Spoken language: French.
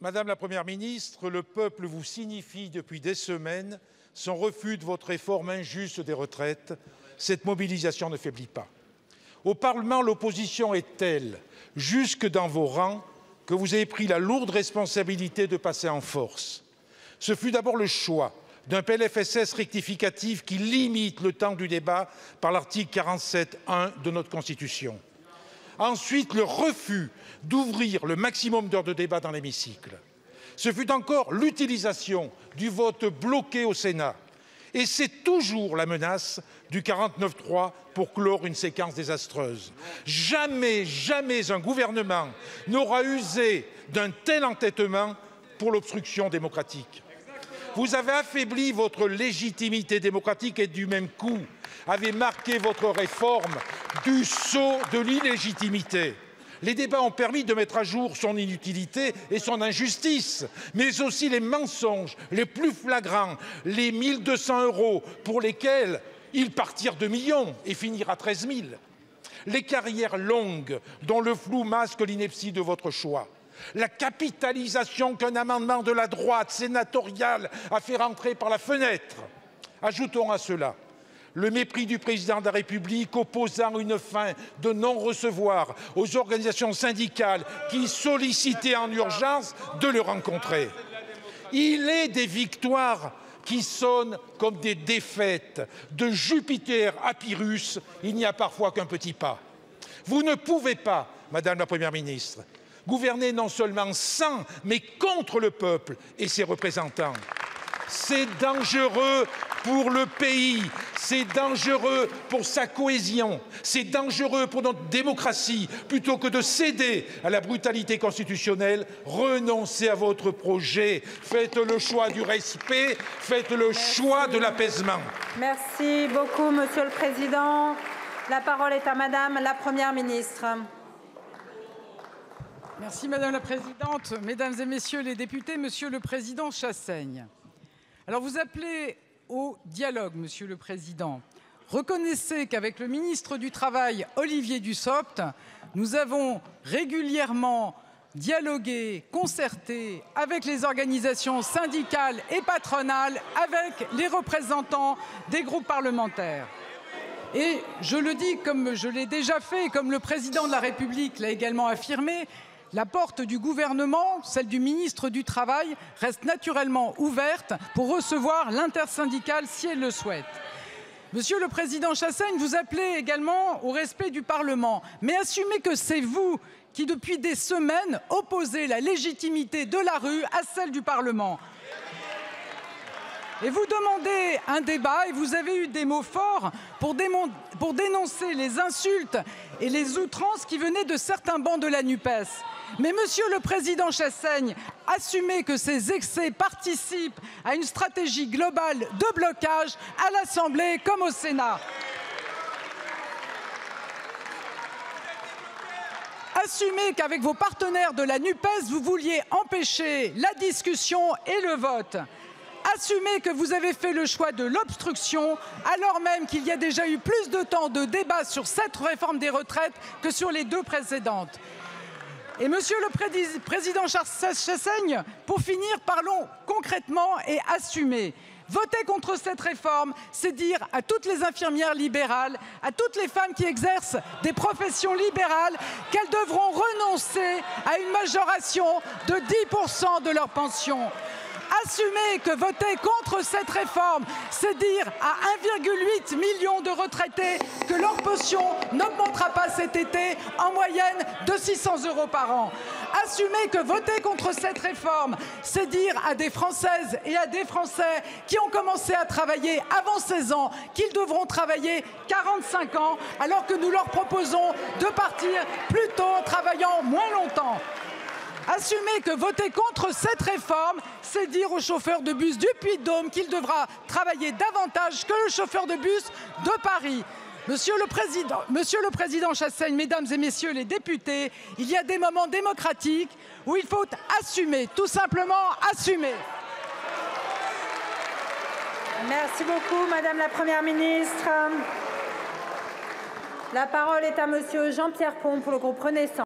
Madame la Première ministre, le peuple vous signifie depuis des semaines son refus de votre réforme injuste des retraites. Cette mobilisation ne faiblit pas. Au Parlement, l'opposition est telle, jusque dans vos rangs, que vous avez pris la lourde responsabilité de passer en force. Ce fut d'abord le choix d'un PLFSS rectificatif qui limite le temps du débat par l'article 47.1 de notre Constitution. Ensuite, le refus d'ouvrir le maximum d'heures de débat dans l'hémicycle. Ce fut encore l'utilisation du vote bloqué au Sénat. Et c'est toujours la menace du 49.3 pour clore une séquence désastreuse. Jamais, jamais un gouvernement n'aura usé d'un tel entêtement pour l'obstruction démocratique. Vous avez affaibli votre légitimité démocratique et du même coup avez marqué votre réforme du sceau de l'illégitimité. Les débats ont permis de mettre à jour son inutilité et son injustice, mais aussi les mensonges les plus flagrants, les 1 200 € pour lesquels ils partirent de millions et finirent à 13 000. Les carrières longues dont le flou masque l'ineptie de votre choix. La capitalisation qu'un amendement de la droite sénatoriale a fait rentrer par la fenêtre. Ajoutons à cela le mépris du président de la République opposant une fin de non-recevoir aux organisations syndicales qui sollicitaient en urgence de le rencontrer. Il est des victoires qui sonnent comme des défaites. De Jupiter à Pyrrhus, il n'y a parfois qu'un petit pas. Vous ne pouvez pas, Madame la Première ministre, gouverner non seulement sans, mais contre le peuple et ses représentants. C'est dangereux pour le pays, c'est dangereux pour sa cohésion, c'est dangereux pour notre démocratie. Plutôt que de céder à la brutalité constitutionnelle, renoncez à votre projet. Faites le choix du respect, faites le choix de l'apaisement. Merci beaucoup, Monsieur le Président. La parole est à Madame la Première ministre. Merci Madame la Présidente, Mesdames et Messieurs les députés, Monsieur le Président Chassaigne. Alors vous appelez au dialogue, Monsieur le Président. Reconnaissez qu'avec le ministre du Travail, Olivier Dussopt, nous avons régulièrement dialogué, concerté avec les organisations syndicales et patronales, avec les représentants des groupes parlementaires. Et je le dis comme je l'ai déjà fait, comme le Président de la République l'a également affirmé, la porte du gouvernement, celle du ministre du Travail, reste naturellement ouverte pour recevoir l'intersyndicale si elle le souhaite. Monsieur le Président Chassaigne, vous appelez également au respect du Parlement, mais assumez que c'est vous qui, depuis des semaines, opposez la légitimité de la rue à celle du Parlement. Et vous demandez un débat et vous avez eu des mots forts pour dénoncer les insultes et les outrances qui venaient de certains bancs de la NUPES. Mais Monsieur le Président Chassaigne, assumez que ces excès participent à une stratégie globale de blocage à l'Assemblée comme au Sénat. Assumez qu'avec vos partenaires de la NUPES, vous vouliez empêcher la discussion et le vote. Assumez que vous avez fait le choix de l'obstruction, alors même qu'il y a déjà eu plus de temps de débat sur cette réforme des retraites que sur les deux précédentes. Et Monsieur le Président Chassaigne, pour finir, parlons concrètement et assumez. Voter contre cette réforme, c'est dire à toutes les infirmières libérales, à toutes les femmes qui exercent des professions libérales, qu'elles devront renoncer à une majoration de 10% de leur pension. Assumez que voter contre cette réforme, c'est dire à 1,8 million de retraités que leur pension n'augmentera pas cet été en moyenne de 600 € par an. Assumez que voter contre cette réforme, c'est dire à des Françaises et à des Français qui ont commencé à travailler avant 16 ans qu'ils devront travailler 45 ans alors que nous leur proposons de partir plus tôt en travaillant moins longtemps. Assumez que voter contre cette réforme, c'est dire au chauffeur de bus du Puy-de-Dôme qu'il devra travailler davantage que le chauffeur de bus de Paris. Monsieur le Président Chassaigne, Mesdames et Messieurs les députés, il y a des moments démocratiques où il faut assumer, tout simplement assumer. Merci beaucoup, Madame la Première ministre. La parole est à Monsieur Jean-Pierre Pont pour le groupe Renaissance.